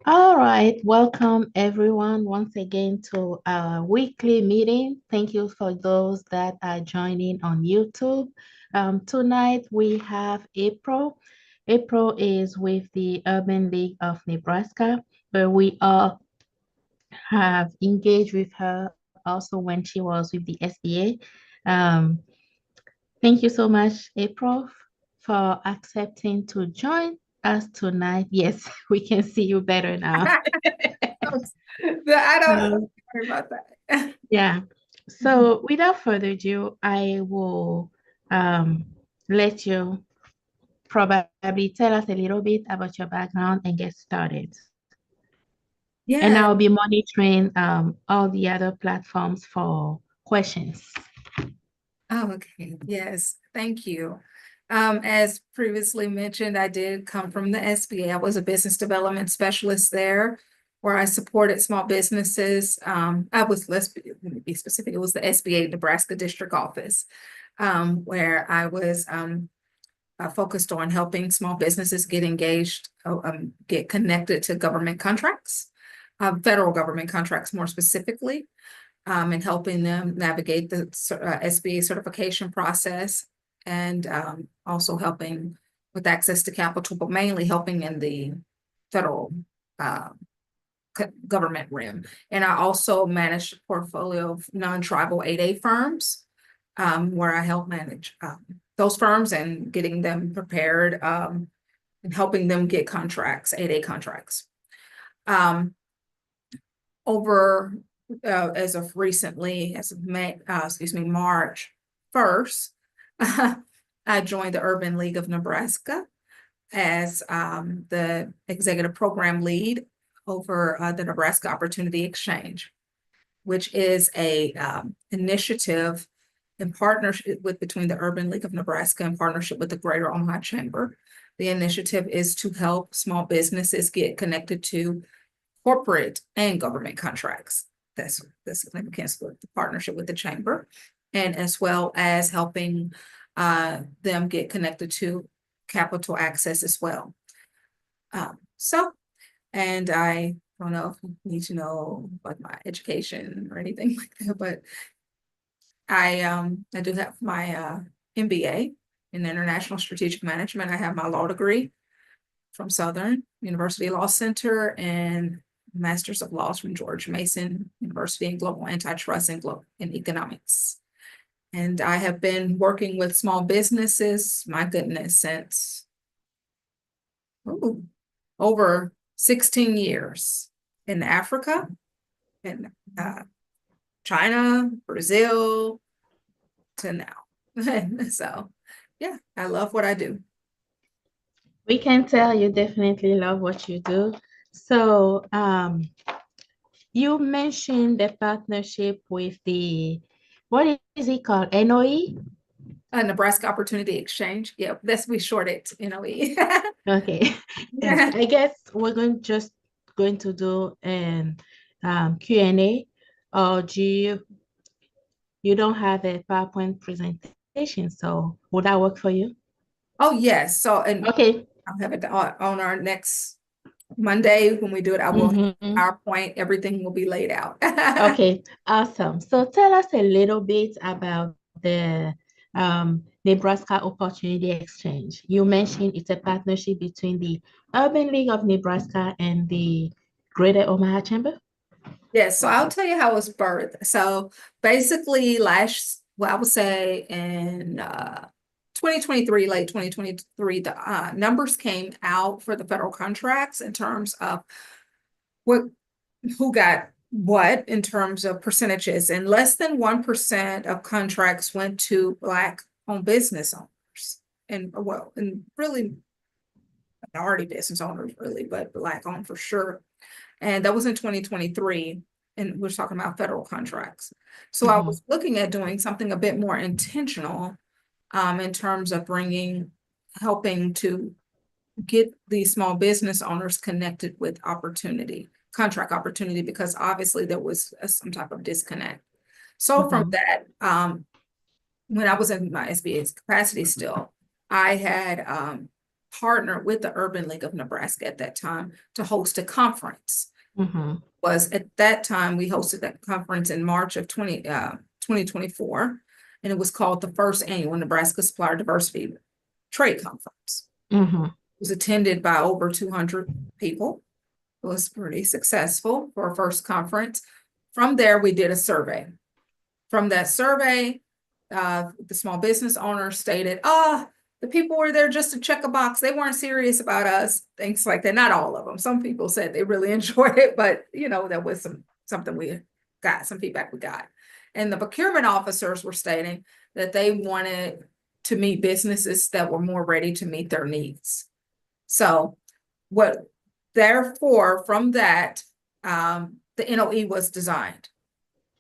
All right, welcome everyone once again to our weekly meeting. Thank you for those that are joining on YouTube. Tonight we have April. April is with the Urban League of Nebraska, where we all have engaged with her also when she was with the SBA. Thank you so much, April, for accepting to join us tonight. Yes, we can see you better now. I don't Um, worry about that. yeah. So without further ado, I will let you probably tell us a little bit about your background and get started. And Yeah. I'll be monitoring all the other platforms for questions. Oh, okay. Yes. Thank you. As previously mentioned, I did come from the SBA. I was a business development specialist there, where I supported small businesses. Let me be specific. It was the SBA Nebraska District Office, where I was focused on helping small businesses get engaged, get connected to government contracts, federal government contracts more specifically, and helping them navigate the SBA certification process, and also helping with access to capital, but mainly helping in the federal uh, government realm. And I also manage a portfolio of non-tribal 8A firms, where I help manage those firms and getting them prepared, and helping them get contracts, 8A contracts. Um, over as of recently, as of March 1st, I joined the Urban League of Nebraska as the executive program lead over the Nebraska Opportunity Exchange, which is a initiative in partnership with between the Urban League of Nebraska in partnership with the Greater Omaha Chamber. The initiative is to help small businesses get connected to corporate and government contracts. That's significance with the partnership with the chamber, and as well as helping them get connected to capital access as well. So, and I don't know if you need to know about my education or anything like that, but I do have my MBA in International Strategic Management. I have my law degree from Southern University Law Center and Masters of Laws from George Mason University in Global Antitrust and Global in Economics. And I have been working with small businesses, my goodness, since over 16 years in Africa and China, Brazil to now. So, yeah, I love what I do. We can tell you definitely love what you do. So, you mentioned the partnership with what is it called? NOE? Nebraska Opportunity Exchange. Yeah, that's we short it, NOE. Okay. Yes, Yeah. I guess we're just going to do an Q&A, or you don't have a PowerPoint presentation, so would that work for you? Oh, yes. So, and Okay. I'll have it on our next Monday when we do it. I will Mhm. PowerPoint, everything will be laid out. Okay, awesome. So tell us a little bit about the Nebraska Opportunity Exchange. You mentioned it's a partnership between the Urban League of Nebraska and the Greater Omaha Chamber. Yes, so I'll tell you how it was birthed. So basically I would say in 2023, late 2023, the numbers came out for the federal contracts in terms of what who got what in terms of percentages, and less than 1% of contracts went to Black-owned business owners, and really minority business owners, really, but Black-owned for sure. And that was in 2023, and we're talking about federal contracts. So I Mhm. was looking at doing something a bit more intentional, in terms of helping to get these small business owners connected with contract opportunity, because obviously there was some type of disconnect. So from Mhm. that, when I was in my SBA's capacity still, I had partnered with the Urban League of Nebraska at that time to host a conference. Mm-hmm. Was at that time, we hosted that conference in March of 2024, and it was called the first annual Nebraska Supplier Diversity Trade Conference. Mm-hmm. It was attended by over 200 people. It was pretty successful for our first conference. From there, we did a survey. From that survey, the small business owner stated, the people were there just to check a box. They weren't serious about us, things like that. Not all of them. Some people said they really enjoyed it, but that was something we got, some feedback we got. And the procurement officers were stating that they wanted to meet businesses that were more ready to meet their needs. So therefore, from that, the NOE was designed.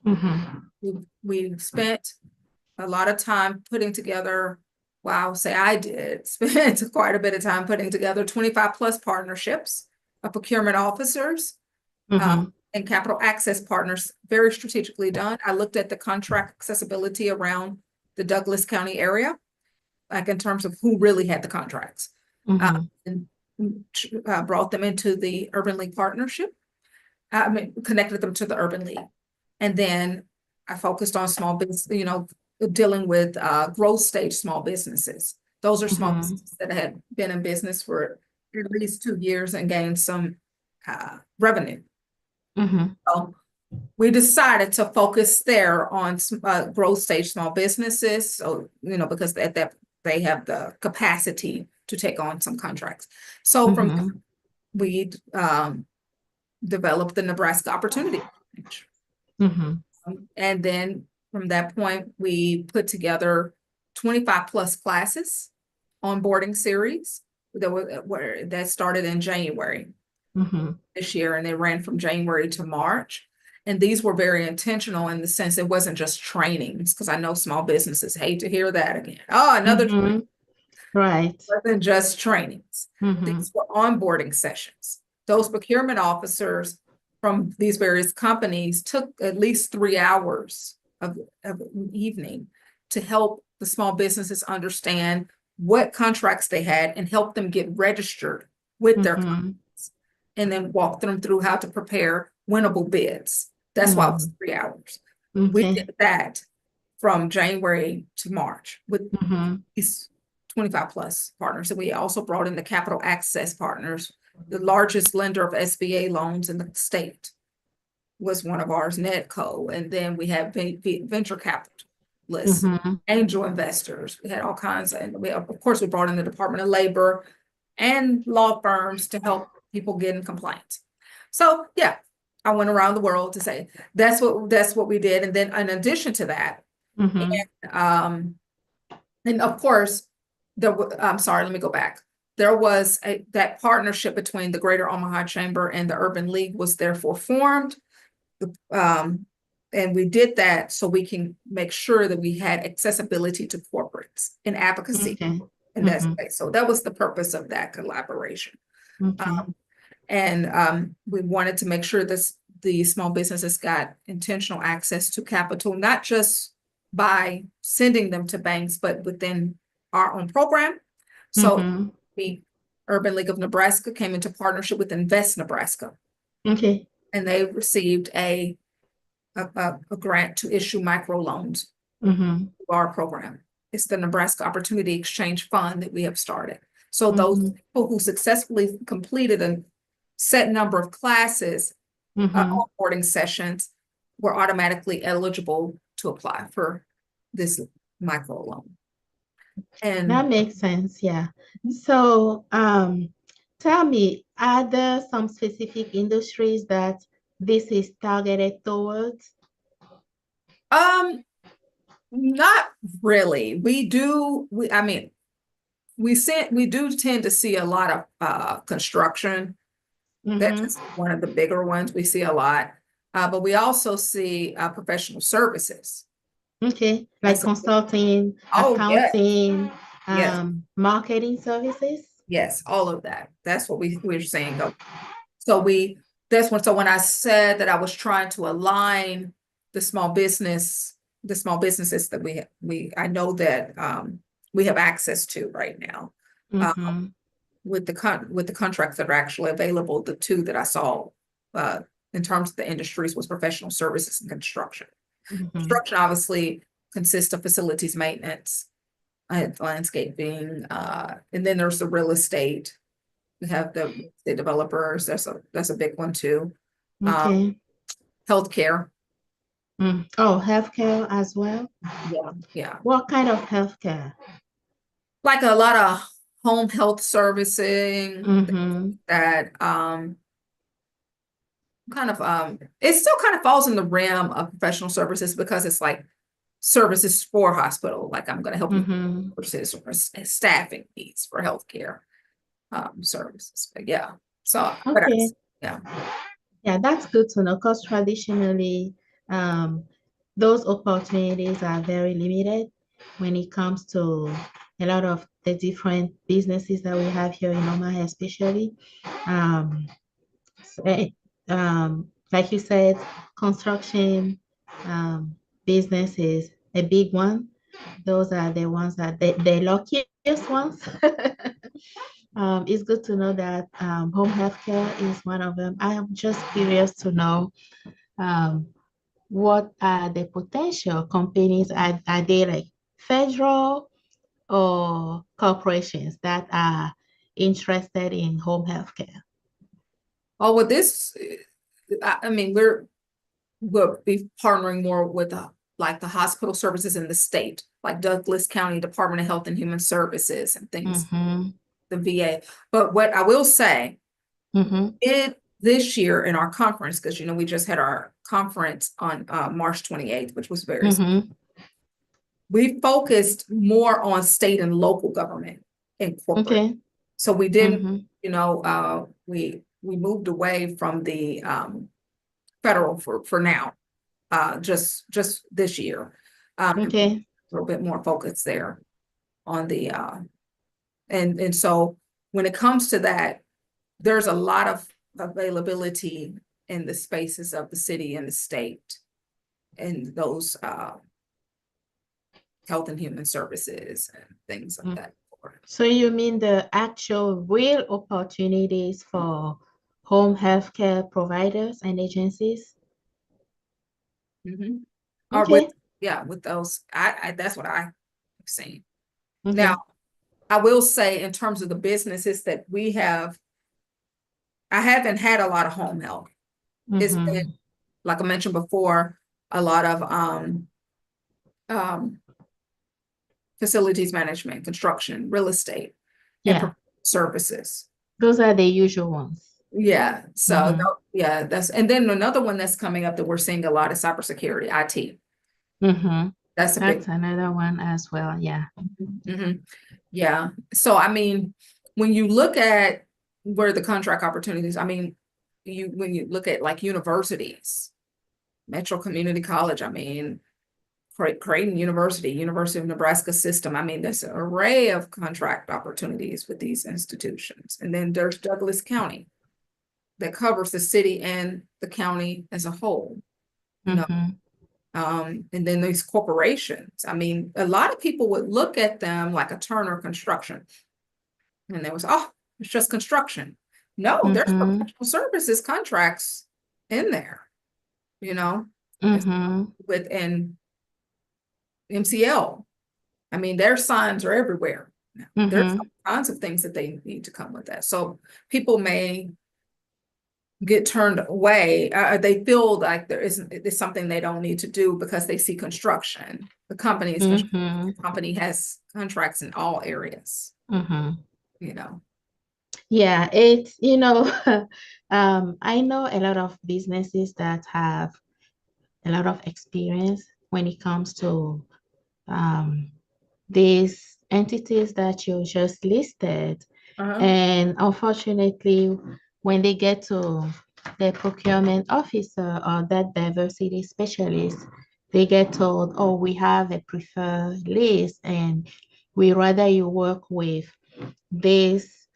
Mm-hmm. We spent a lot of time putting together, I did spend quite a bit of time putting together 25 plus partnerships of procurement officers Mm-hmm. and capital access partners, very strategically done. I looked at the contract accessibility around the Douglas County area, like in terms of who really had the contracts, Mm-hmm. and brought them into the Urban League partnership. Connected them to the Urban League. And then I focused on small business, dealing with growth stage small businesses. Those are small businesses that had been in business for at least 2 years and gained some revenue. Mm-hmm. So we decided to focus there on growth stage small businesses. So, because at that they have the capacity to take on some contracts. So from we developed the Nebraska Opportunity Page. Mm-hmm. And then from that point, we put together 25 plus classes, onboarding series that started in January this year, and they ran from January to March. And these were very intentional in the sense it wasn't just trainings, because I know small businesses hate to hear that again. Oh, another training. Right. It wasn't just trainings. These were onboarding sessions. Those procurement officers from these various companies took at least 3 hours of an evening to help the small businesses understand what contracts they had and help them get registered with their companies, and then walk them through how to prepare winnable bids. That's why it was 3 hours. We did that from January to March with these 25 plus partners. And we also brought in the capital access partners. The largest lender of SBA loans in the state was one of ours, Nedco. And then we have venture capitalists, angel investors. We had all kinds of, of course, we brought in the Department of Labor and law firms to help people get in compliance. So yeah, I went around the world to say that's what we did. And then in addition to that, and of course, I'm sorry, let me go back. There was that partnership between the Greater Omaha Chamber and the Urban League was therefore formed. And we did that so we can make sure that we had accessibility to corporates and advocacy. And that's so that was the purpose of that collaboration. We wanted to make sure that the small businesses got intentional access to capital, not just by sending them to banks, but within our own program. So the Urban League of Nebraska came into partnership with Invest Nebraska. And they received a grant to issue microloans to our program. It's the Nebraska Opportunity Exchange Fund that we have started. So those people who successfully completed a set number of classes, onboarding sessions, were automatically eligible to apply for this microloan. And that makes sense. Yeah. So tell me, are there some specific industries that this is targeted towards? Not really. We do tend to see a lot of construction. That's one of the bigger ones we see a lot. But we also see professional services. Like consulting, accounting, marketing services. Yes, all of that. That's what we're saying. So when I said that I was trying to align the small businesses that I know that we have access to right now. with the contracts that are actually available, the two that I saw in terms of the industries was professional services and construction. Mm-hmm. Construction obviously consists of facilities maintenance, landscaping, and then there's the real estate. We have the developers. That's a big one too. Um, Okay. Healthcare. Oh, healthcare as well. Yeah, yeah. What kind of healthcare? Like a lot of home health servicing Mm-hmm. that it still kind of falls in the realm of professional services because it's like services for hospital, like I'm going to help you Mm-hmm. versus or staffing needs for healthcare services. But yeah, so but Okay. yeah. Yeah, that's good to know because traditionally, um, those opportunities are very limited when it comes to a lot of the different businesses that we have here in Omaha, especially. Um, eh, like you said, construction um, business is a big one. Those are the ones that the luckiest ones. It's good to know that home healthcare is one of them. I am just curious to know um, what are the potential companies? Are they like federal or corporations that are interested in home healthcare? Oh, with this, I mean, we'll be partnering more with like the hospital services in the state, like Douglas County Department of Health and Human Services and things, Mm-hmm. the VA. But what I will say, Mm-hmm. this year in our conference, because we just had our conference on March 28th, which was Mm-hmm. we focused more on state and local government and corporate. Okay. So we didn't, Mm-hmm. we moved away from the federal for now, just this year. A Okay. little bit more focus there on the and so when it comes to that, there's a lot of availability in the spaces of the city and the state and those health and human services and things like Mm. that. So you mean the actual real opportunities for home healthcare providers and agencies? Mm-hmm. Or with, Okay. yeah, with those, I that's what I've seen. Now, Okay. I will say in terms of the businesses that we have, I haven't had a lot of home health. It's been, Mm-hmm. like I mentioned before, a lot of um facilities management, construction, real estate, and Yeah. services. Those are the usual ones. Yeah, so Mm-hmm. yeah, that's, and then another one that's coming up that we're seeing a lot is cybersecurity, IT. Mm-hmm. That's a big. That's another one as well. Yeah. Mhm. Yeah. So I mean, when you look at where the contract opportunities, I mean, when you look at like universities, Metro Community College, I mean, Creighton University, University of Nebraska System, I mean, there's an array of contract opportunities with these institutions. And then there's Douglas County that covers the city and the county as a whole. You know, Mm-hmm. and then these corporations, I mean, a lot of people would look at them like a Turner Construction. And there was, oh, it's just construction. No, there's Mm-hmm. professional services contracts in there, you know, it's Mm-hmm. within MCL. I mean, their signs are everywhere. There's Mm-hmm. all kinds of things that they need to come with that. So people may get turned away. They feel like it's something they don't need to do because they see construction. Mm-hmm. The company has contracts in all areas, Mm-hmm. you know. Yeah, I know a lot of businesses that have a lot of experience when it comes to um, these entities that you just listed. Uh-huh. And unfortunately, when they get to the procurement officer or that diversity specialist, they get told, oh, we have a preferred list and we rather you work with these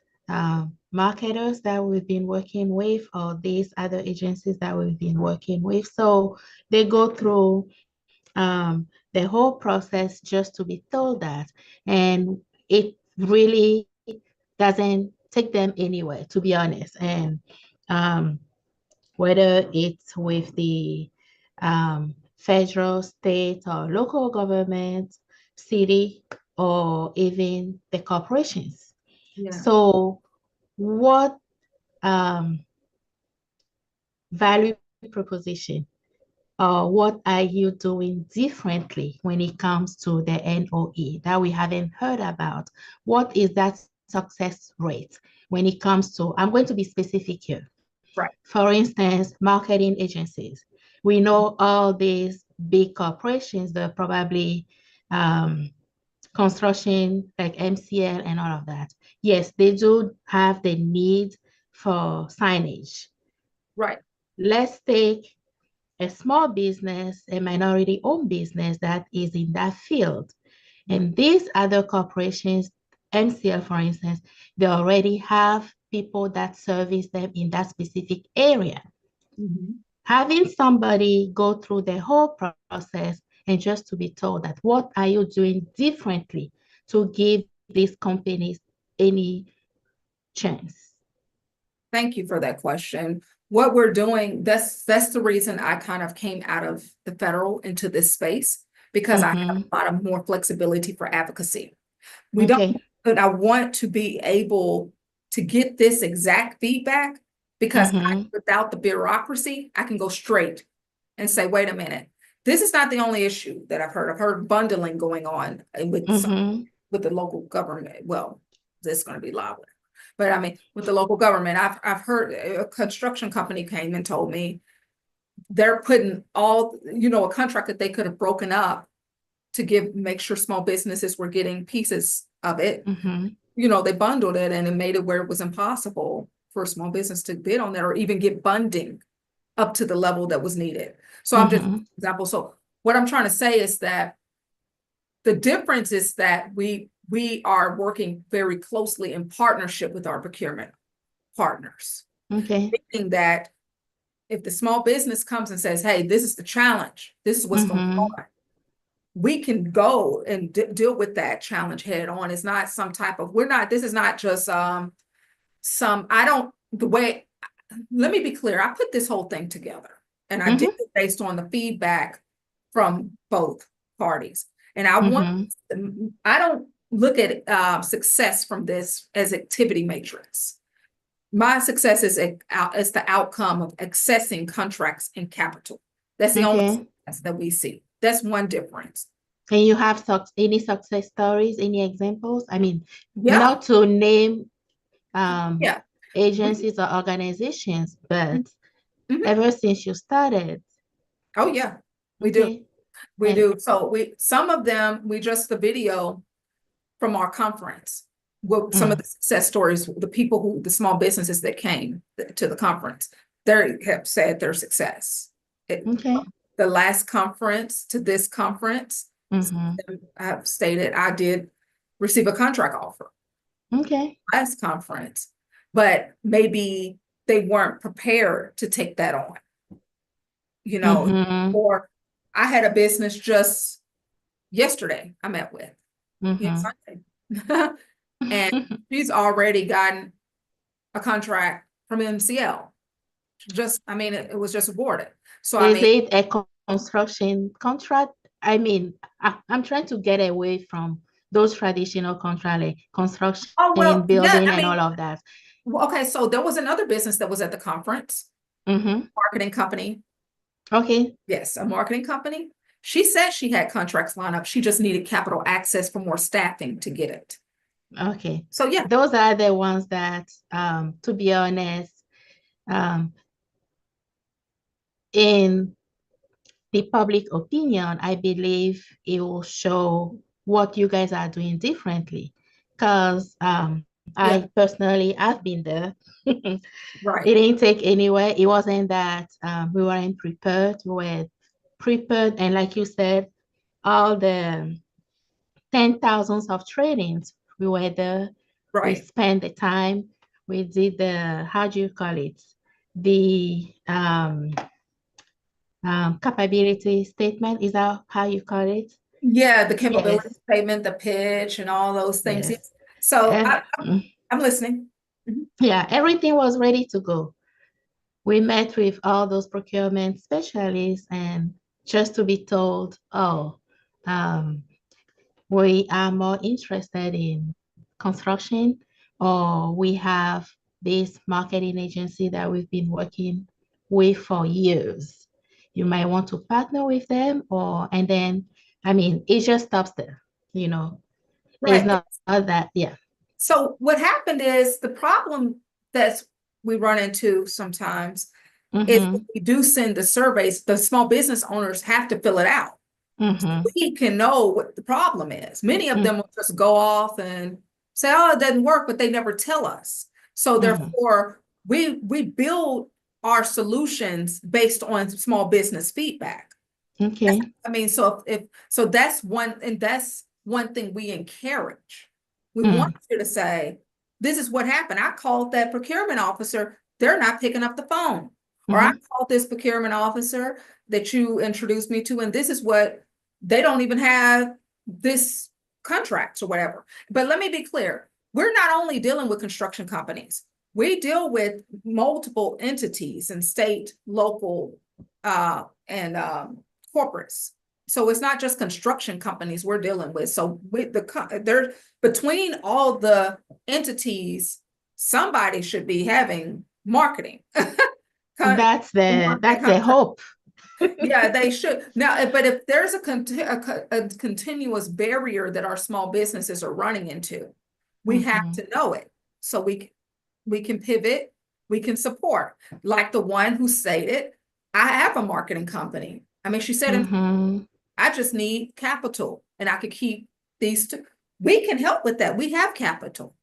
marketers that we've been working with or these other agencies that we've been working with. So they go through the whole process just to be told that. And it really doesn't take them anywhere, to be honest. And um, whether it's with the federal, state, or local government, city, or even the corporations. Yeah. So, what um, value proposition or what are you doing differently when it comes to the NOE that we haven't heard about? What is that success rate when it comes to, I'm going to be specific here. Right. For instance, marketing agencies. We know all these big corporations, they're probably construction like MCL and all of that. Yes, they do have the need for signage. Right. Let's take a small business, a minority owned business that is in that field. And these other corporations, MCL, for instance, they already have people that service them in that specific area. Mhm. Having somebody go through the whole process and just to be told that what are you doing differently to give these companies any chance? Thank you for that question. What we're doing, that's the reason I kind of came out of the federal into this space, because I have Mm-hmm. a lot of more flexibility for advocacy. We don't, Okay. but I want to be able to get this exact feedback, because Mm-hmm. without the bureaucracy, I can go straight and say, wait a minute, this is not the only issue that I've heard. I've heard bundling going on Mm-hmm. with the local government. Well, this is going to be loud. But I mean, with the local government, I've heard a construction company came and told me they're putting a contract that they could have broken up to make sure small businesses were getting pieces of it. Mm-hmm. They bundled it and it made it where it was impossible for a small business to bid on that or even get funding up to the level that was needed. So I'm just Mm-hmm. example. So what I'm trying to say is that the difference is that we are working very closely in partnership with our procurement partners, Okay. thinking that if the small business comes and says, hey, this is the challenge, this is what's going Mm-hmm. on, we can go and deal with that challenge head on. It's not some type of, this is not just let me be clear. I put this whole thing together and I did Mm-hmm. it based on the feedback from both parties. And Mm-hmm. I don't look at success from this as activity matrix. My success is the outcome of accessing contracts and capital. That's the only Okay. success that we see. That's one difference. Can you have any success stories, any examples? I mean, Yeah, not to name um, yeah. We, agencies or organizations, but mhm. ever since you started, Oh yeah, we do. okay. We And do. So some of them, we just the video from our conference. Well, some of mm, the success stories, the small businesses that came to the conference, they have said their success. okay. The last conference to this conference, Mm-hmm. I have stated I did receive a contract offer Okay. last conference, but maybe they weren't prepared to take that on, you know, Mm-hmm. or I had a business just yesterday I met with, Mm-hmm. Sunday. And she's already gotten a contract from MCL. I mean, it was just awarded. So, I Is mean, it a construction contract? I mean, I'm trying to get away from those traditional contract like oh, construction, well, yeah, building, I and mean, all of that. well, okay, so there was another business that was at the conference, Mm-hmm. marketing company. Okay. Yes, a marketing company. She said she had contracts lined up. She just needed capital access for more staffing to get it. Okay. So, yeah, Those are the ones that, to be honest, um, in the public opinion, I believe it will show what you guys are doing differently. Because I yeah, personally have been there. It right, didn't take anywhere. It wasn't that we weren't prepared. We were prepared. And like you said, all the 10,000s of trainings, we were there. We right. spent the time. We did how do you call it? The capability statement. Is that how you call it? Yeah, the capability Yes, statement, the pitch, and all those things. yes. Yes. So Uh, I'm listening. Mhm. Yeah, everything was ready to go. We met with all those procurement specialists and just to be told, oh, um, we are more interested in construction, or we have this marketing agency that we've been working with for years. You might want to partner with them, or, and then, I mean, it just stops there, you know, it's Right. not that, yeah. So what happened is the problem that we run into sometimes is when Mm-hmm, we do send the surveys, the small business owners have to fill it out. mm-hmm, We can know what the problem is. Many of them will just go off and say, oh, it doesn't work, but they never tell us. So mm-hmm. therefore, we build our solutions based on small business feedback. Okay. I mean, so if so that's one, and that's one thing we encourage. We want Mm, you to say, this is what happened. I called that procurement officer, they're not picking up the phone. Or I mm-hmm. called this procurement officer that you introduced me to, and this is what they don't even have this contracts or whatever. But let me be clear, we're not only dealing with construction companies, we deal with multiple entities and state, local, and corporates. So it's not just construction companies we're dealing with. So with there between all the entities, somebody should be having marketing. That's the hope. Yeah, they should. Now, but if there's a continuous barrier that our small businesses are running into, we have Mm-hmm, to know it. So we can pivot, we can support. Like the one who stated, I have a marketing company. I mean, she said, mm-hmm, I just need capital and I could keep these two. We can help with that. We have capital.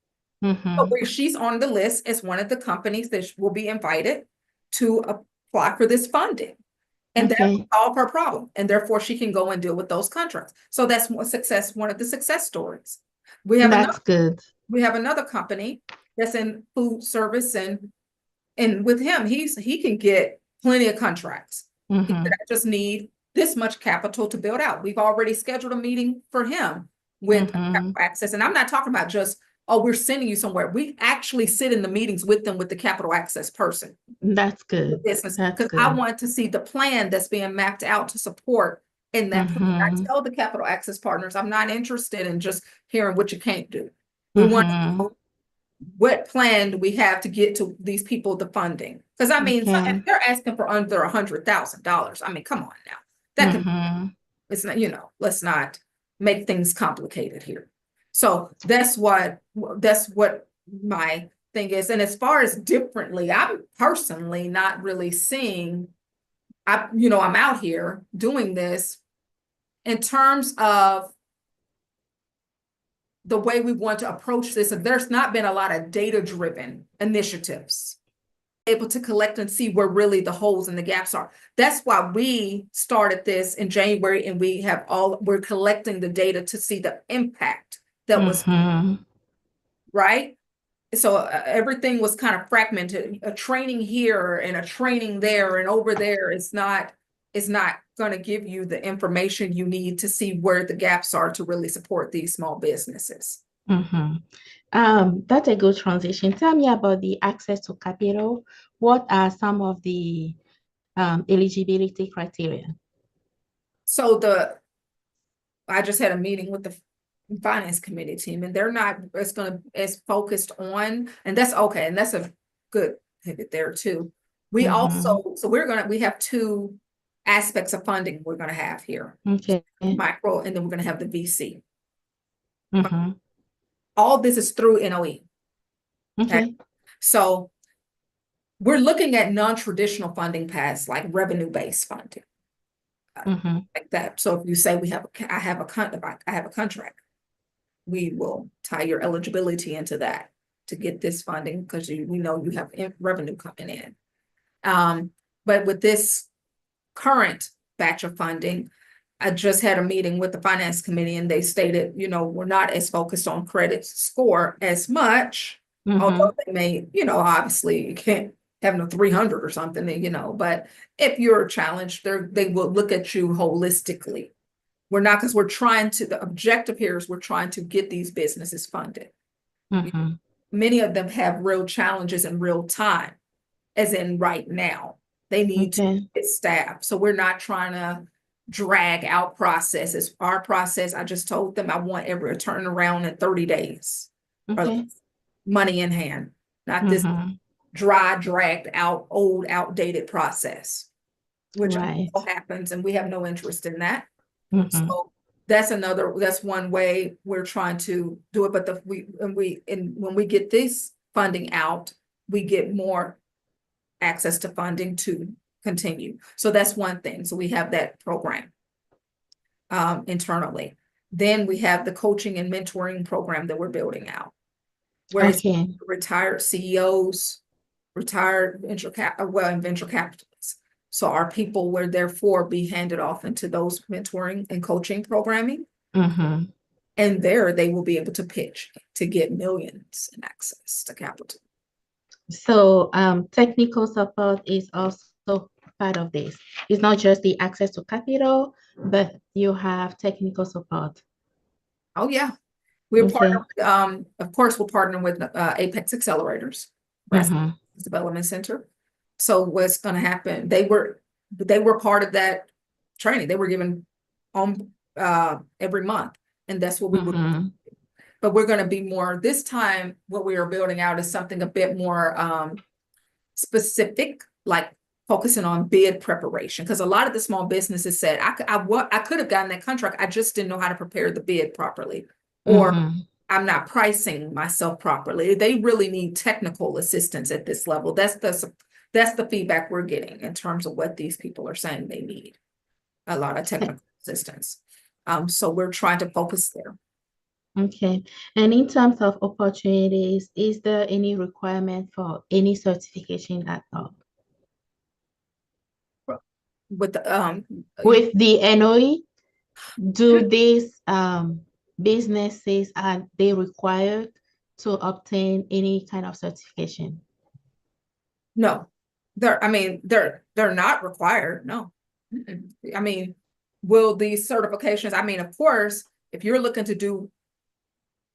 So mm-hmm. where she's on the list as one of the companies that will be invited to apply for this funding. And that will Okay, solve her problem. And therefore she can go and deal with those contracts. So that's one of the success stories. We have another, that's good. we have another company that's in food service, and with him, he can get plenty of contracts. He said, Mm-hmm, I just need this much capital to build out. We've already scheduled a meeting for him with mm-hmm. capital access. And I'm not talking about just, oh, we're sending you somewhere. We actually sit in the meetings with them with the capital access person, That's the good. business, That's because I good. want to see the plan that's being mapped out to support in that plan. I Mm-hmm, tell the capital access partners, I'm not interested in just hearing what you can't do. We want to mm-hmm. know what plan do we have to get to these people the funding? Because I mean, so if Okay. they're asking for under $100,000, I mean, come on now. That can, Mm-hmm, it's not, let's not make things complicated here. So that's what my thing is. And as far as differently, I'm personally not really seeing, I'm out here doing this in terms of the way we want to approach this. And there's not been a lot of data-driven initiatives able to collect and see where really the holes and the gaps are. That's why we started this in January, and we're collecting the data to see the impact that was, mm-hmm. right? So everything was kind of fragmented, a training here and a training there and over there is not going to give you the information you need to see where the gaps are to really support these small businesses. Mm-hmm. That's a good transition. Tell me about the access to capital. What are some of the eligibility criteria? So I just had a meeting with the finance committee team, and they're not as focused on, and that's okay, and that's a good pivot there too. We Mm-hmm. also, so we have two aspects of funding we're gonna have here. Okay. Micro, and then we're gonna have the VC. Mm-hmm. All this is through NOE. Okay. Okay. So we're looking at non-traditional funding paths like revenue-based funding, Mm-hmm. like that. So if you say I have a contract, we will tie your eligibility into that to get this funding because we know you have revenue coming in. But with this current batch of funding, I just had a meeting with the finance committee, and they stated, we're not as focused on credit score as much, Mm-hmm. although they may, obviously you can't have no 300 or something, but if you're challenged, they will look at you holistically. We're not, because the objective here is we're trying to get these businesses funded. Mm-hmm. many of them have real challenges in real time, as in right now. They need to Okay. get staff. So we're not trying to drag out processes. Our process, I just told them I want every turnaround in 30 days. Or Okay. money in hand, not this Mm-hmm. dry, dragged out, old, outdated process, which Right. happens, and we have no interest in that. Mm-hmm. So that's one way we're trying to do it. But when we get this funding out, we get more access to funding to continue. So that's one thing. So we have that program internally. Then we have the coaching and mentoring program that we're building out, where it's Okay. retired CEOs, retired venture capitalists. So our people will therefore be handed off into those mentoring and coaching programming. Mm-hmm. And there they will be able to pitch to get millions in access to capital. So technical support is also part of this. It's not just the access to capital, but you have technical support. Oh, yeah. We're Okay. partnering, of course, we're partnering with Apex Accelerators, Mm-hmm. Development Center. So what's going to happen? They were part of that training. They were given on every month, and that's what we would. Mm-hmm. But we're going to be more this time. What we are building out is something a bit more specific, like focusing on bid preparation. Because a lot of the small businesses said, I could have gotten that contract. I just didn't know how to prepare the bid properly, or Mm-hmm. I'm not pricing myself properly. They really need technical assistance at this level. That's the feedback we're getting in terms of what these people are saying they need. A lot of technical assistance. So we're trying to focus there. Okay. And in terms of opportunities, is there any requirement for any certification at all? With the With the NOE, do these businesses, are they required to obtain any kind of certification? no, they're not required. No. I mean, will these certifications, I mean, of course, if you're looking to do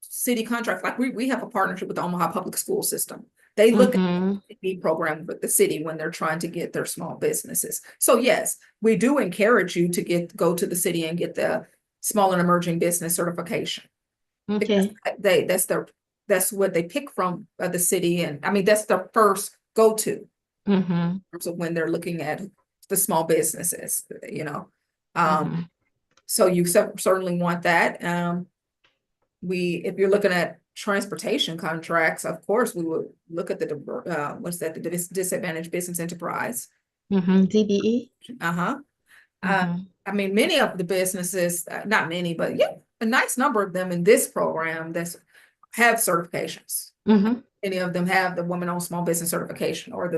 city contracts, like we have a partnership with the Omaha Public School System. They look at Mm-hmm. the program with the city when they're trying to get their small businesses. So yes, we do encourage you to go to the city and get the small and emerging business certification. Because Okay. that's what they pick from the city, and I mean that's their first go-to Mm-hmm. so when they're looking at the small businesses, Mm-hmm. so you certainly want that. If you're looking at transportation contracts, of course, we would look at the disadvantaged business enterprise. Mm-hmm. DBE. Uh-huh. Mm-hmm. I mean, many of the businesses, not many, but yeah, a nice number of them in this program that have certifications. Mm-hmm. Many of them have the woman-owned small business certification or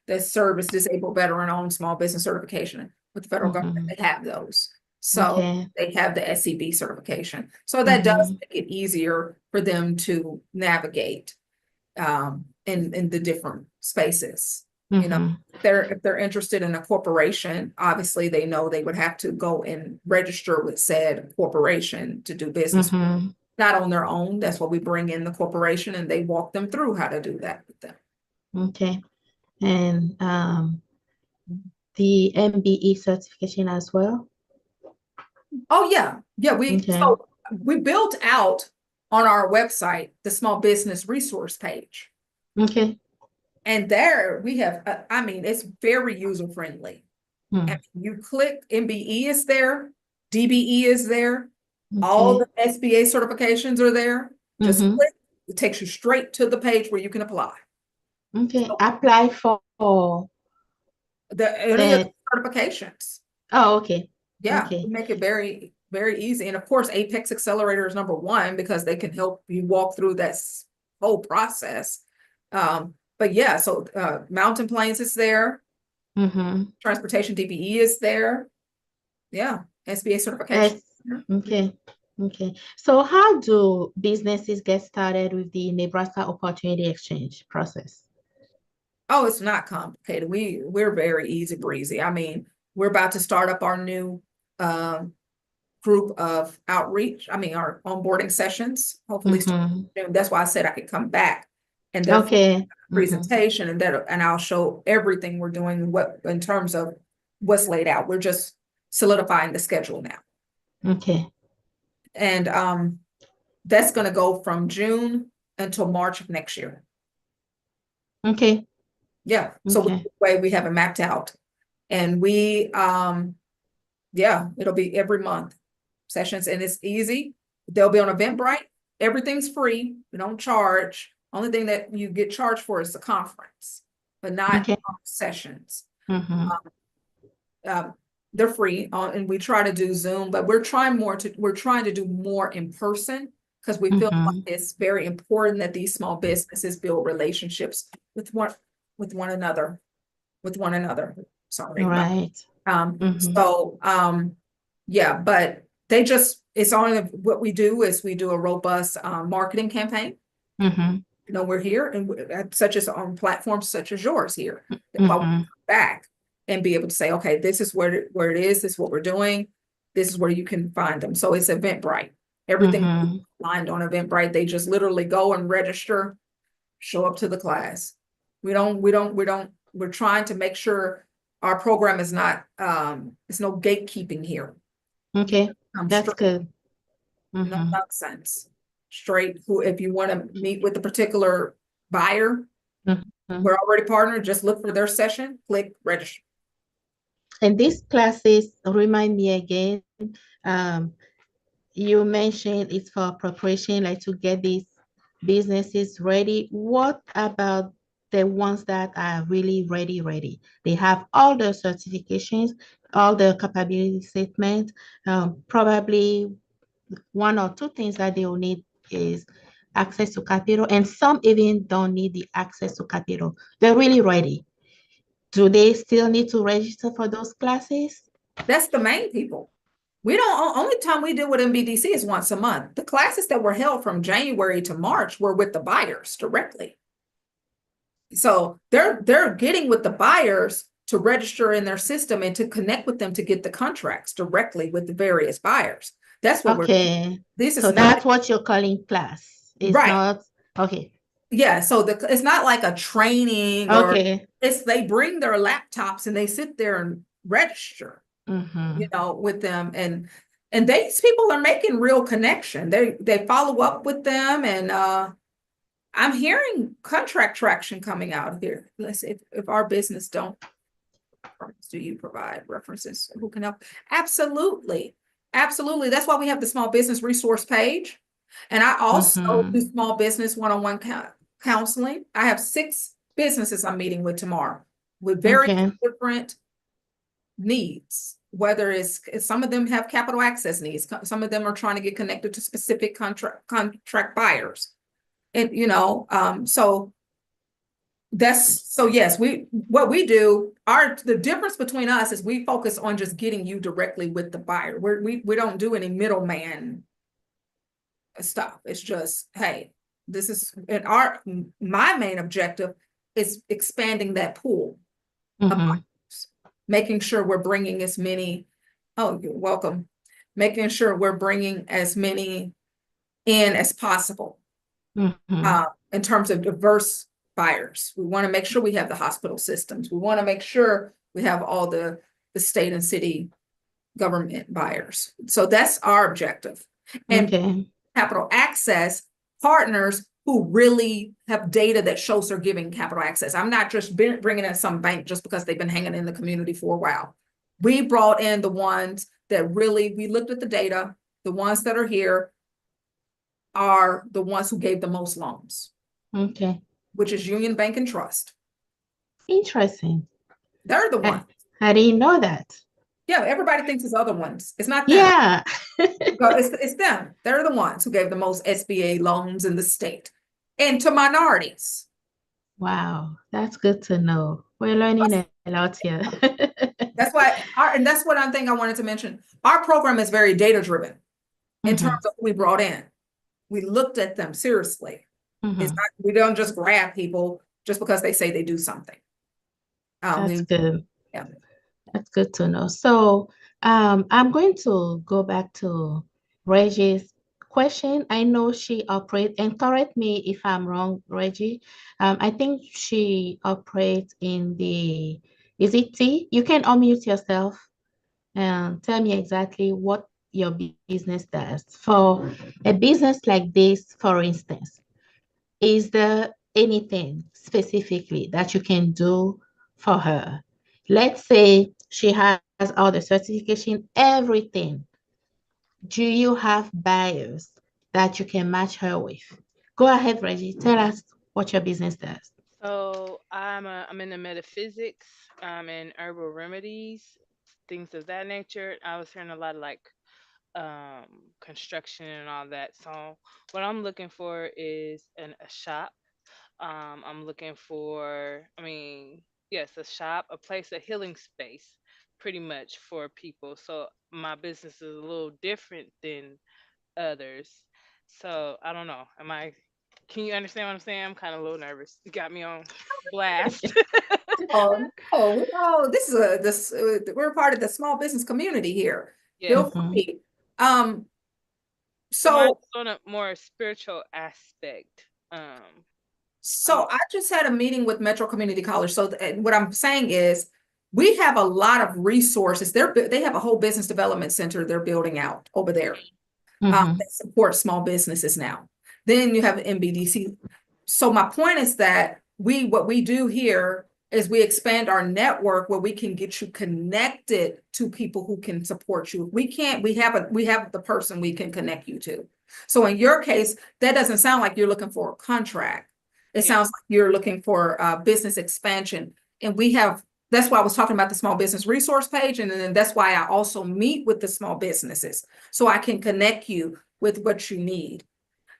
the service disabled veteran-owned small business certification with the federal government. Mm-hmm. They have those. So Okay. they have the SCB certification. So that does Mm-hmm. make it easier for them to navigate in the different spaces. Mm-hmm. If they're interested in a corporation, obviously they know they would have to go and register with said corporation to do business. Mm-hmm. Not on their own. That's why we bring in the corporation and they walk them through how to do that with them. Okay. And the MBE certification as well. Oh yeah. Yeah, Okay. we built out on our website the small business resource page. Okay. And there we have, I mean, it's very user friendly. Hmm. And you click, MBE is there, DBE is there, all Okay. the SBA certifications are there. Just Mm-hmm. click, it takes you straight to the page where you can apply. Okay. So Apply for any of the. the certifications. Oh, okay. Yeah, we Okay. make it very, very easy. And of course, Apex Accelerator is number one because they can help you walk through that whole process. But yeah, so Mountain Plains is there. Mm-hmm. Transportation DBE is there. Yeah, SBA certification. Yes. Okay. Okay. So how do businesses get started with the Nebraska Opportunity Exchange process? Oh, it's not complicated. We're very easy breezy. I mean, we're about to start up our new group of outreach. I mean, our onboarding sessions. Hopefully, Mm-hmm. that's why I said I could come back and therefore Okay. presentation, and I'll show everything we're doing, what in terms of what's laid out. We're just solidifying the schedule now. Okay. And that's going to go from June until March of next year. Okay. Yeah. So Okay. the way we have it mapped out. And we yeah, it'll be every month sessions, and it's easy. They'll be on Eventbrite. Everything's free. We don't charge. Only thing that you get charged for is the conference, but not Okay. sessions. Mm-hmm. They're free, and we try to do Zoom, but we're trying to do more in person, because we feel like Mm-hmm. it's very important that these small businesses build relationships with one another. Sorry, but Right. Mm-hmm. yeah, but it's only what we do is we do a robust marketing campaign. Mm-hmm. We're here, and such as on platforms such as yours here. That's why we Mm-hmm. come back and be able to say, okay, this is where it is, this is what we're doing, this is where you can find them. So it's Eventbrite. Everything Mm-hmm. lined on Eventbrite. They just literally go and register, show up to the class. We're trying to make sure our program is not, it's no gatekeeping here. Okay. That's Straight, good. no Mm-hmm. nonsense. Straight, if you want to meet with a particular buyer, Mm-hmm. we're already partnered, just look for their session, click register. And these classes, remind me again, um, you mentioned it's for preparation, like to get these businesses ready. What about the ones that are really ready? They have all the certifications, all the capability statement. Probably one or two things that they will need is access to capital, and some even don't need the access to capital. They're really ready. Do they still need to register for those classes? That's the main people. We don't, only time we deal with MBDC is once a month. The classes that were held from January to March were with the buyers directly. So they're getting with the buyers to register in their system and to connect with them to get the contracts directly with the various buyers. That's what Okay. this is So not that's what you're calling class. It's right. not, okay. Yeah, so it's not like a training, or Okay. they bring their laptops and they sit there and register, Mm-hmm. with them, and these people are making real connection. They follow up with them, and I'm hearing contract traction coming out here. Let's see if our business don't. Do you provide references who can help? Absolutely. Absolutely. That's why we have the small business resource page. And I also Mm-hmm. do small business one-on-one counseling. I have 6 businesses I'm meeting with tomorrow with very Okay. different needs. Whether it's some of them have capital access needs, some of them are trying to get connected to specific contract buyers. And so yes, what we do, the difference between us is we focus on just getting you directly with the buyer. We don't do any middleman stuff. It's just, hey, this is, and my main objective is expanding that pool of Mm-hmm. buyers, making sure we're bringing as many, oh, you're welcome, making sure we're bringing as many in as possible. Mm-hmm. In terms of diverse buyers. We want to make sure we have the hospital systems. We want to make sure we have all the state and city government buyers. So that's our objective. And Okay. capital access partners who really have data that shows they're giving capital access. I'm not just bringing in some bank just because they've been hanging in the community for a while. We brought in the ones that really, we looked at the data, the ones that are here are the ones who gave the most loans, Okay. which is Union Bank and Trust. Interesting. They're the ones. I didn't know that. Yeah, everybody thinks it's other ones. It's not them. Yeah. It's them. They're the ones who gave the most SBA loans in the state, and to minorities. Wow. That's good to know. We're learning a lot here. That's why, and that's what I think I wanted to mention. Our program is very data driven in Mm-hmm. terms of who we brought in. We looked at them seriously. It's Mm-hmm. not, we don't just grab people just because they say they do something. That's good. Yeah. That's good to know. So I'm going to go back to Reggie's question. I know she operates, and correct me if I'm wrong, Reggie. I think she operates in the, is it T? You can unmute yourself and tell me exactly what your business does. For a business like this, for instance, is there anything specifically that you can do for her? Let's say she has all the certification, everything. Do you have buyers that you can match her with? Go ahead, Reggie. Tell us what your business does. So I'm in the metaphysics, in herbal remedies, things of that nature. I was hearing a lot of like construction and all that. So what I'm looking for is a shop. I'm looking for, I mean, yes, a shop, a place, a healing space, pretty much for people. So my business is a little different than others. So I don't know. Can you understand what I'm saying? I'm kind of a little nervous. You got me on blast. Oh, this is we're part of the small business community here. Feel Yes. Mhm, free. Um, So mine's so on a more spiritual aspect. I'm So I just had a meeting with Metro Community College. So what I'm saying is we have a lot of resources. They have a whole business development center they're building out over there mhm, that support small businesses now. Then you have MBDC. So my point is that what we do here is we expand our network where we can get you connected to people who can support you. We can't, we have the person we can connect you to. So in your case, that doesn't sound like you're looking for a contract. It yeah. sounds like you're looking for business expansion. And that's why I was talking about the small business resource page. And then that's why I also meet with the small businesses so I can connect you with what you need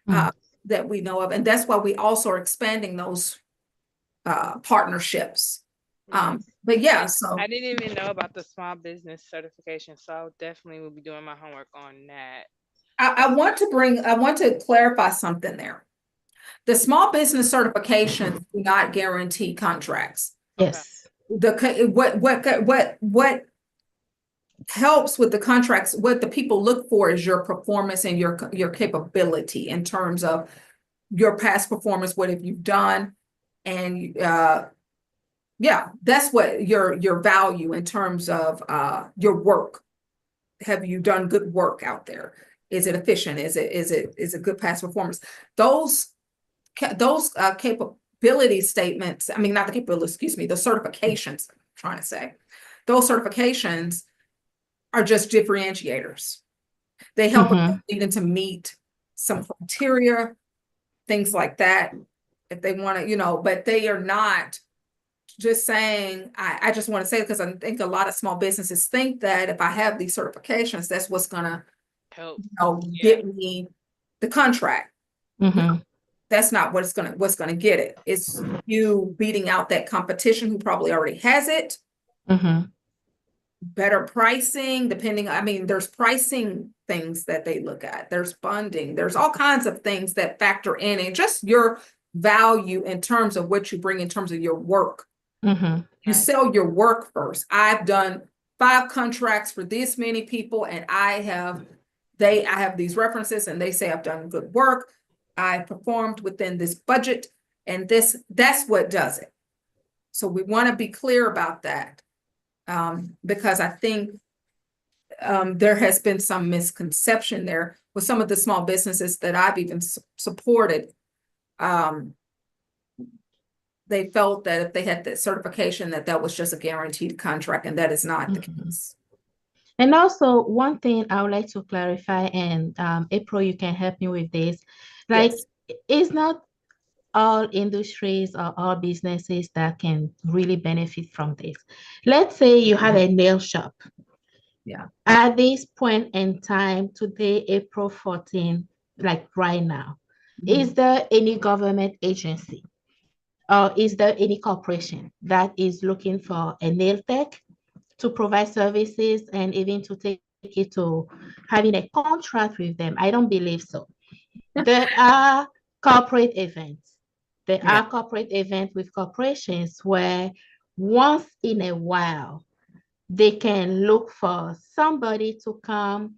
mm, that we know of. And that's why we also are expanding those partnerships. Yes. But yeah, I so didn't even know about the small business certification, so I definitely will be doing my homework on that. I want to clarify something there. The small business certifications do not guarantee contracts. Okay. yes. What helps with the contracts, what the people look for is your performance and your capability in terms of your past performance, what have you done? And yeah, that's what your value in terms of your work. Have you done good work out there? Is it efficient? Is it good past performance? Those capability statements, I mean, not the capability, excuse me, the certifications, I'm trying to say, those certifications are just differentiators. They help us Mhm, even to meet some criteria, things like that, if they want to, but they are not just saying, I just want to say, because I think a lot of small businesses think that if I have these certifications, that's what's gonna, Help. Yeah. get me the contract. No, mhm, that's not what's gonna get it. It's you beating out that competition who probably already has it, mhm, better pricing, depending, I mean, there's pricing things that they look at. There's funding, there's all kinds of things that factor in, and just your value in terms of what you bring in terms of your work. mhm, You Right. sell your work first. I've done 5 contracts for this many people, and I have these references, and they say I've done good work. I performed within this budget, and that's what does it. So we want to be clear about that, because I think there has been some misconception there with some of the small businesses that I've even supported. Um, they felt that if they had that certification, that was just a guaranteed contract, and that is not the mhm. case. And also, one thing I would like to clarify, and April, you can help me with this. Like, Yes. it's not all industries or all businesses that can really benefit from this. Let's say you have a nail shop. Yeah. At this point in time, today, April 14, like right now, is Mhm. there any government agency or is there any corporation that is looking for a nail tech to provide services and even to take it to having a contract with them? I don't believe so. There are corporate events. There Yeah. are corporate events with corporations where once in a while they can look for somebody to come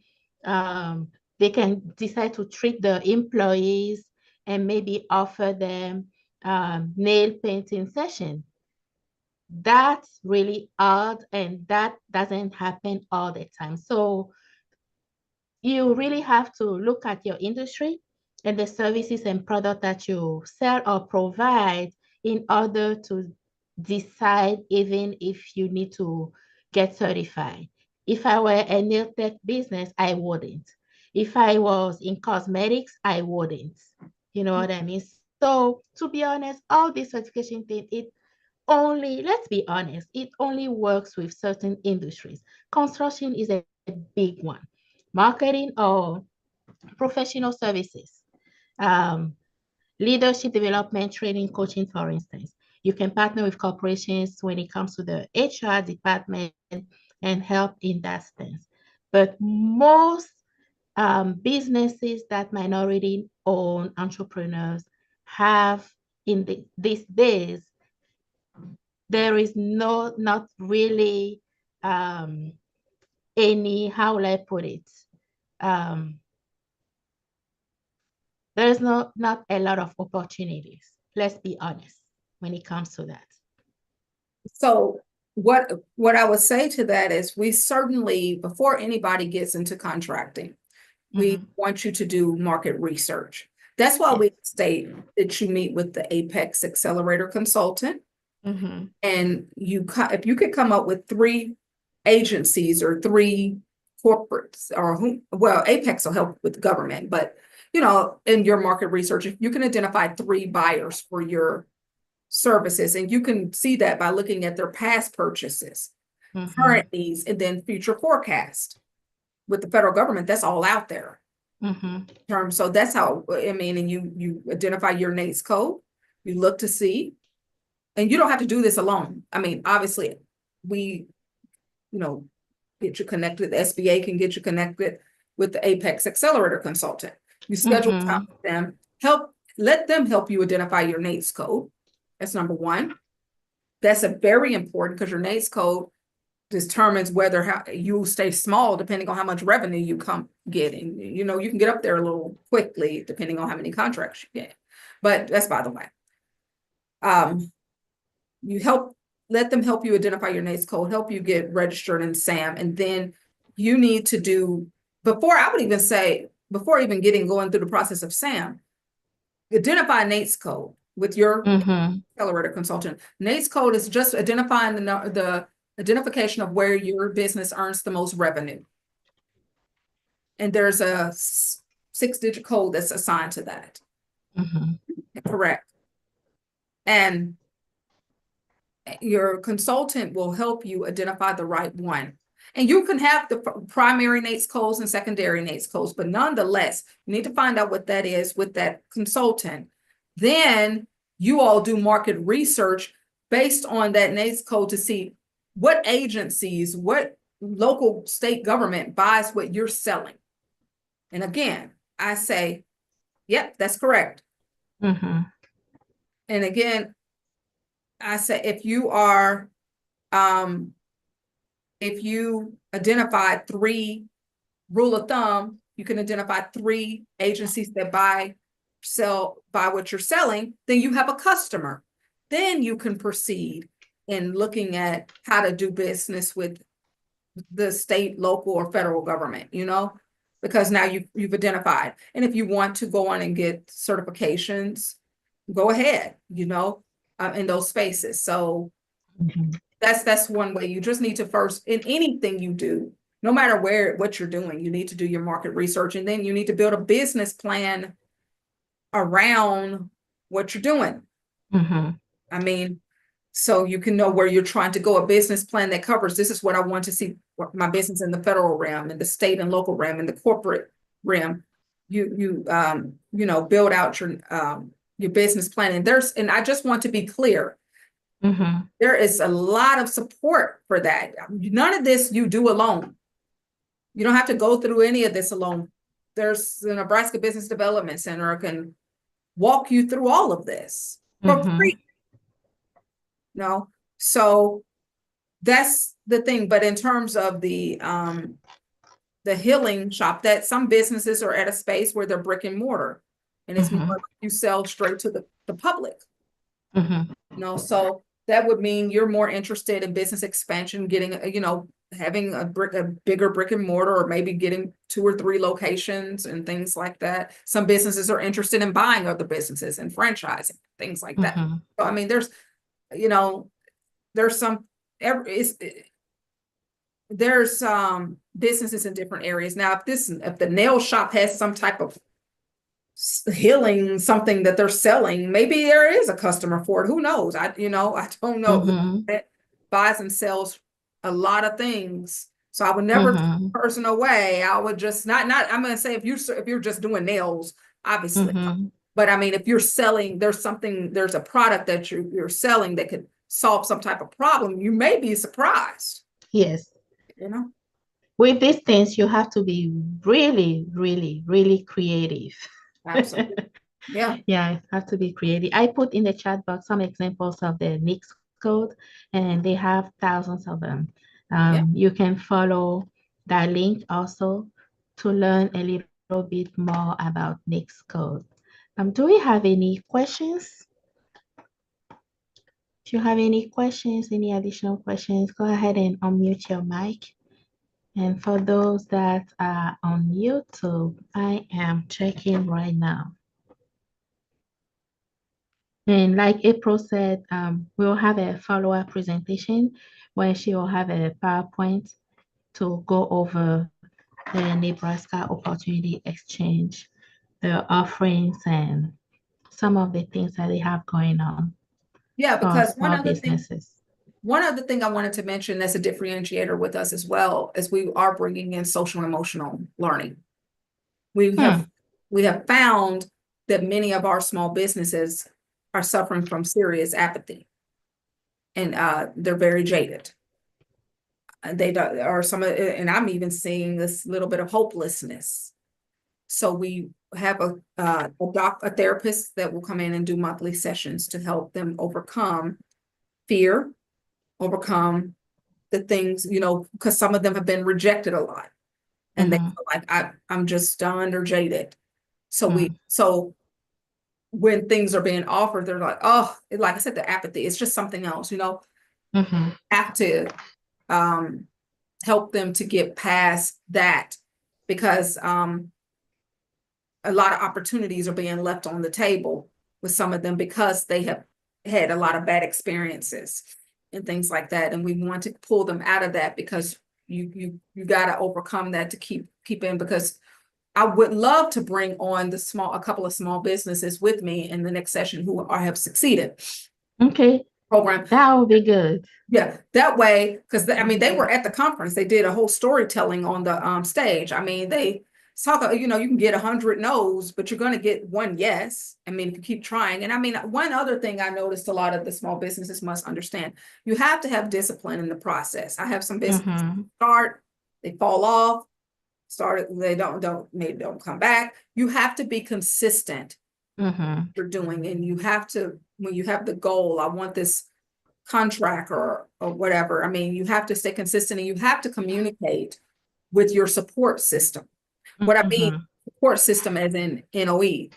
They can decide to treat the employees and maybe offer them nail painting session. That's really odd, and that doesn't happen all the time. So you really have to look at your industry and the services and product that you sell or provide in order to decide even if you need to get certified. If I were a nail tech business, I wouldn't. If I was in cosmetics, I wouldn't. You know what I mean? So to be honest, all this certification thing, it only, let's be honest, it only works with certain industries. Construction is a big one. Marketing or professional services, um, leadership development, training, coaching, for instance. You can partner with corporations when it comes to the HR department and help in that sense. But most businesses that minority owned entrepreneurs have these days, there is not really um, any, how will I put it? Um, there is not a lot of opportunities. Let's be honest when it comes to that. So what I would say to that is we certainly, before anybody gets into contracting, we Mhm. want you to do market research. That's why Yes. we state that you meet with the Apex Accelerator consultant, Mhm. and if you could come up with 3 agencies or 3 corporates, or well, Apex will help with government, but in your market research, if you can identify 3 buyers for your services, and you can see that by looking at their past purchases, current Mhm. needs, and then future forecast. With the federal government, that's all out there. Mhm. So that's how, I mean, and you identify your NAICS code, you look to see, and you don't have to do this alone. I mean, obviously, we, you know, get you connected. The SBA can get you connected with the Apex Accelerator consultant. You schedule time Mhm. with them, let them help you identify your NAICS code. That's number one. That's a very important, because your NAICS code determines whether you stay small depending on how much revenue you come getting. You can get up there a little quickly depending on how many contracts you get. But that's by the way. You let them help you identify your NAICS code, help you get registered in SAM, and then you need to do, I would even say, before even going through the process of SAM, identify NAICS code with your Mhm. accelerator consultant. NAICS code is just identifying the identification of where your business earns the most revenue. And there's a 6-digit code that's assigned to that. Mhm. Correct. And your consultant will help you identify the right one. And you can have the primary NAICS codes and secondary NAICS codes, but nonetheless, you need to find out what that is with that consultant. Then you all do market research based on that NAICS code to see what agencies, what local state government buys what you're selling. And again, I say, yep, that's correct. Mhm. And again, I say, if you identify 3, rule of thumb, you can identify 3 agencies that buy what you're selling, then you have a customer. Then you can proceed in looking at how to do business with the state, local, or federal government, because now you've identified. And if you want to go on and get certifications, go ahead, in those spaces. So Mhm. that's one way. You just need to first, in anything you do, no matter what you're doing, you need to do your market research, and then you need to build a business plan around what you're doing. Mhm. I mean, so you can know where you're trying to go, a business plan that covers, this is what I want to see my business in the federal realm, in the state and local realm, in the corporate realm. Build out your business plan. And I just want to be clear, Mhm. there is a lot of support for that. None of this you do alone. You don't have to go through any of this alone. There's the Nebraska Business Development Center can walk you through all of this for Mhm. free. So that's the thing. But in terms of the the healing shop, that some businesses are at a space where they're brick and mortar. And it's more Mm-hmm. like you sell straight to the public. Mm-hmm. So that would mean you're more interested in business expansion, getting, having a bigger brick and mortar, or maybe getting 2 or 3 locations and things like that. Some businesses are interested in buying other businesses and franchising, things like that. Mm-hmm. So, I mean, there's some, there's businesses in different areas. Now, if the nail shop has some type of healing, something that they're selling, maybe there is a customer for it. Who knows? I don't know. Mm-hmm. It buys and sells a lot of things. So I would never turn Mm-hmm. a person away. I would just not, I'm going to say, if you're just doing nails, obviously. Mm-hmm. But I mean, if you're selling, there's a product that you're selling that could solve some type of problem, you may be surprised, Yes. you know? With these things, you have to be really, really, really creative. Absolutely. Yeah. Yeah, have to be creative. I put in the chat box some examples of the NICS code, and they have thousands of them. Yeah. You can follow that link also to learn a little bit more about NICS code. Do we have any questions? If you have any questions, any additional questions, go ahead and unmute your mic. And for those that are on YouTube, I am checking right now. And like April said, we'll have a follow-up presentation where she will have a PowerPoint to go over the Nebraska Opportunity Exchange, the offerings, and some of the things that they have going on Yeah, for because small businesses. one other thing I wanted to mention that's a differentiator with us as well is we are bringing in social emotional learning. We have Hmm. we have found that many of our small businesses are suffering from serious apathy, and they're very jaded. They don't, or some of, and I'm even seeing this little bit of hopelessness. So we have a therapist that will come in and do monthly sessions to help them overcome fear, overcome the things, because some of them have been rejected a lot, and they Mm-hmm. feel like I'm just stunned or jaded. Mm-hmm. So when things are being offered, they're like, oh, like I said, the apathy, it's just something else, Mm-hmm. have to help them to get past that, because a lot of opportunities are being left on the table with some of them because they have had a lot of bad experiences and things like that. And we want to pull them out of that, because you got to overcome that to keep in, because I would love to bring on a couple of small businesses with me in the next session who have succeeded Okay, program. that will be good. Yeah, that way, because I mean, they were at the conference. They did a whole storytelling on the stage. I mean, they talk, you can get 100 no's, but you're going to get one yes. I mean, if you keep trying. And I mean, one other thing I noticed a lot of the small businesses must understand, you have to have discipline in the process. I have some businesses Mm-hmm. start, they fall off, they maybe don't come back. You have to be consistent Mm-hmm. you're doing, and you have to, when you have the goal, I want this contract or whatever. I mean, you have to stay consistent, and you have to communicate with your support system. What I mean, Mm-hmm. support system as in NOE.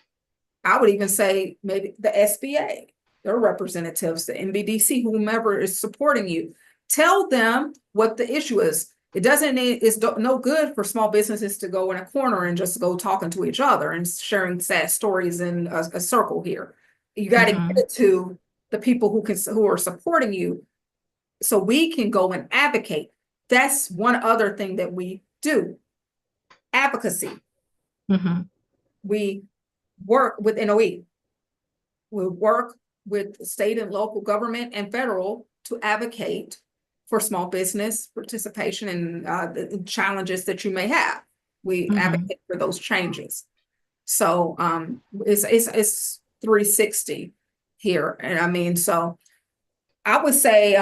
I would even say maybe the SBA, their representatives, the NBDC, whomever is supporting you. Tell them what the issue is. It's no good for small businesses to go in a corner and just go talking to each other and sharing sad stories in a circle here. You got to get Mm-hmm. it to the people who are supporting you, so we can go and advocate. That's one other thing that we do. Advocacy. Mm-hmm. We work with NOE. We work with state and local government and federal to advocate for small business participation and the challenges that you may have. We Mm-hmm. advocate for those changes. So it's 360 here. And I mean, so I would say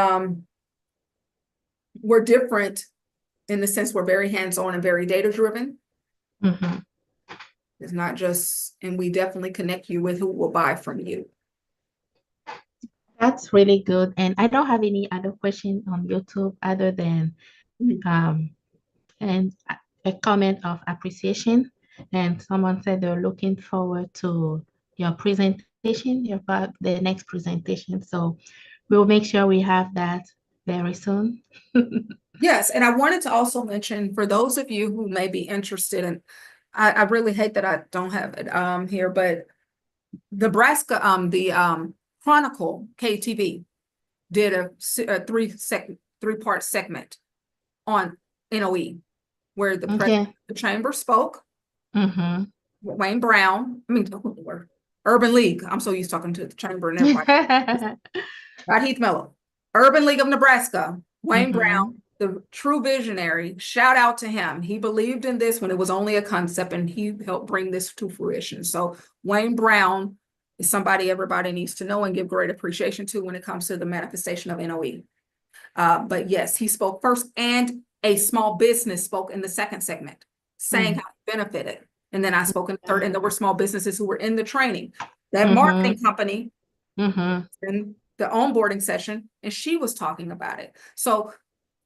we're different in the sense we're very hands-on and very data-driven. Mm-hmm. It's not just, and we definitely connect you with who will buy from you. That's really good. And I don't have any other question on YouTube other than Mhm. and a comment of appreciation, and someone said they're looking forward to your presentation, the next presentation. So we'll make sure we have that very soon. Yes, and I wanted to also mention for those of you who may be interested in, I really hate that I don't have it here, but Nebraska, the Chronicle KTV did a three-part segment on NOE where the president Okay. of the chamber spoke, Mm-hmm. Wayne Brown, Urban League. I'm so used to talking to the chamber and everybody. Not Heath Mello. Urban League of Nebraska, Wayne Brown, Mm-hmm. the true visionary. Shout out to him. He believed in this when it was only a concept, and he helped bring this to fruition. So Wayne Brown is somebody everybody needs to know and give great appreciation to when it comes to the manifestation of NOE. But yes, he spoke first, and a small business spoke in the second segment, saying how it benefited. And then I spoke in the third, and there were small businesses who were in the training. That marketing company in the onboarding session, and she was talking about it. So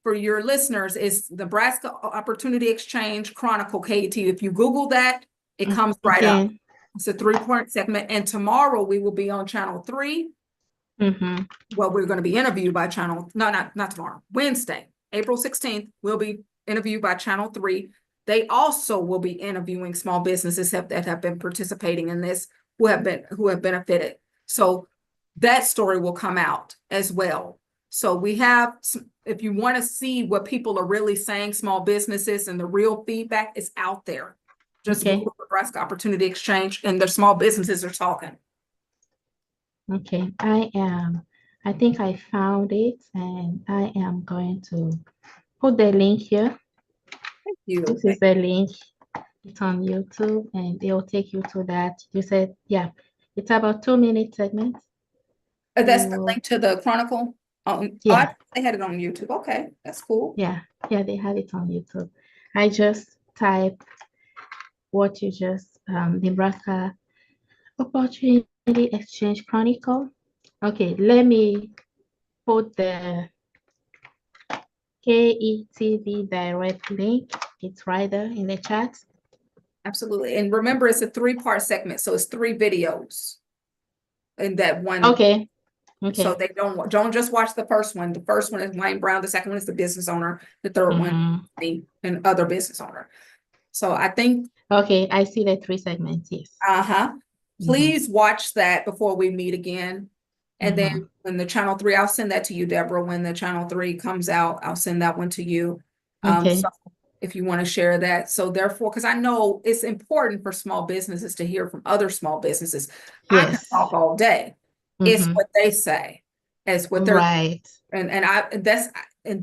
for your listeners, it's Nebraska Opportunity Exchange Chronicle KT. If you Google that, it comes right up. It's a 3-part segment. And tomorrow we will be on channel 3. Well, we're going to be interviewed by not tomorrow, Wednesday, April 16th, we'll be interviewed by channel 3. They also will be interviewing small businesses that have been participating in this, who have benefited. So that story will come out as well. So we have, if you want to see what people are really saying, small businesses, and the real feedback is out there. Just Google Nebraska Opportunity Exchange, and the small businesses are talking. Okay, I think I found it, and I am going to put the link here. Thank you. This is the link. It's on YouTube, and it will take you to that. You said, yeah, it's about 2-minute segment. That's the link to the Chronicle. Yeah, they had it on YouTube. Okay, that's cool. yeah, they have it on YouTube. I just type what you just Nebraska Opportunity Exchange Chronicle. Okay, let me put the KETV direct link. It's right there in the chat. Absolutely. And remember, it's a 3-part segment, so it's 3 videos in that one. Okay. So they don't just watch the first one. The first one is Wayne Brown. The second one is the business owner. The third one, me, and other business owner. So I think. Okay, I see the 3 segments. Yes. Please watch that before we meet again. And then when the channel 3, I'll send that to you, Deborah. When the channel 3 comes out, I'll send that one to you. Okay. So if you want to share that. So therefore, because I know it's important for small businesses to hear from other small businesses. Yes. I can talk all day. It's what they say. It's what they're right. And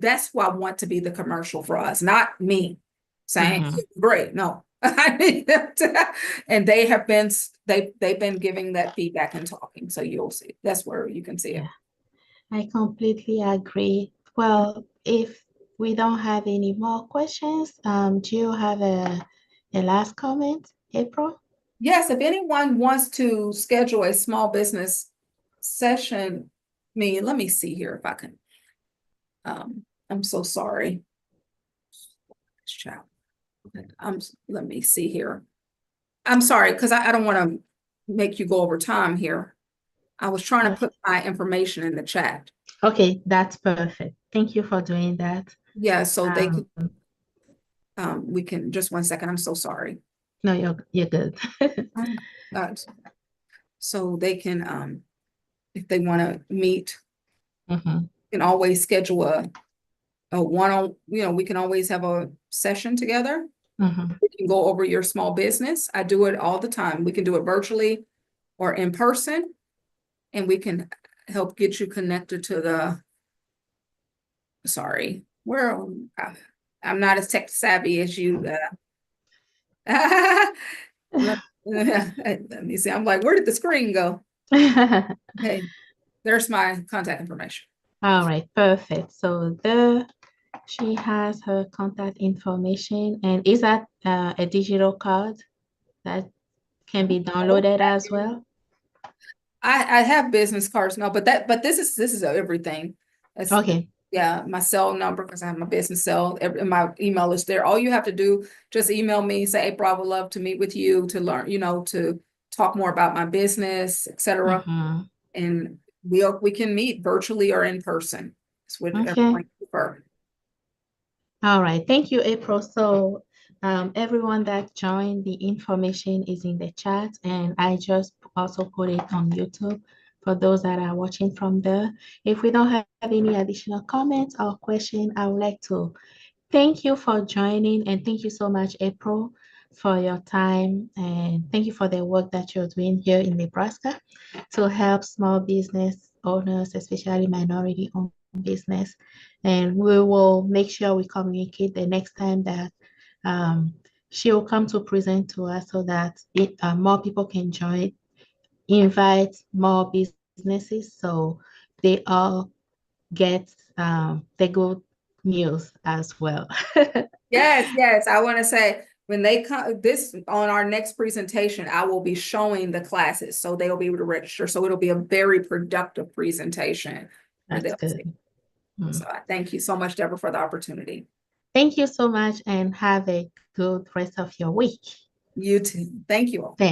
that's why I want to be the commercial for us, not me saying great. No. I need them to, and they've been giving that feedback and talking. So you'll see. That's where you can see it. I completely agree. Well, if we don't have any more questions, do you have a last comment, April? Yes, if anyone wants to schedule a small business session, let me see here if I can. I'm so sorry. Let me see here. I'm sorry, because I don't want to make you go over time here. I was trying to put my information in the chat. Okay, that's perfect. Thank you for doing that. Yeah, so they can, we can, just 1 second. I'm so sorry. No, you're good. So they can, if they want to meet, can always schedule a one-on, we can always have a session together. We can go over your small business. I do it all the time. We can do it virtually or in person, and we can help get you connected to I'm not as tech savvy as you. Let me see. I'm like, where did the screen go? Okay, there's my contact information. All right, perfect. So she has her contact information, and is that a digital card that can be downloaded as well? I have business cards now, but this is everything. Okay. Yeah, my cell number, because I have my business cell, and my email is there. All you have to do, just email me, say, April, I would love to meet with you to learn, to talk more about my business, etc. Mm-hmm. And we can meet virtually or in person. It's whatever Okay. you prefer. All right. Thank you, April. So, everyone that joined, the information is in the chat, and I just also put it on YouTube for those that are watching from there. If we don't have any additional comments or question, I would like to thank you for joining, and thank you so much, April, for your time, and thank you for the work that you're doing here in Nebraska to help small business owners, especially minority-owned business. And we will make sure we communicate the next time that um, she will come to present to us so that more people can join, invite more businesses so they all get the good news as well. Yes, yes. I want to say when they come this on our next presentation, I will be showing the classes so they'll be able to register. So it'll be a very productive presentation for That's them. good. So Mm. I thank you so much, Deborah, for the opportunity. Thank you so much and have a good rest of your week. You too. Thank you all. Thanks.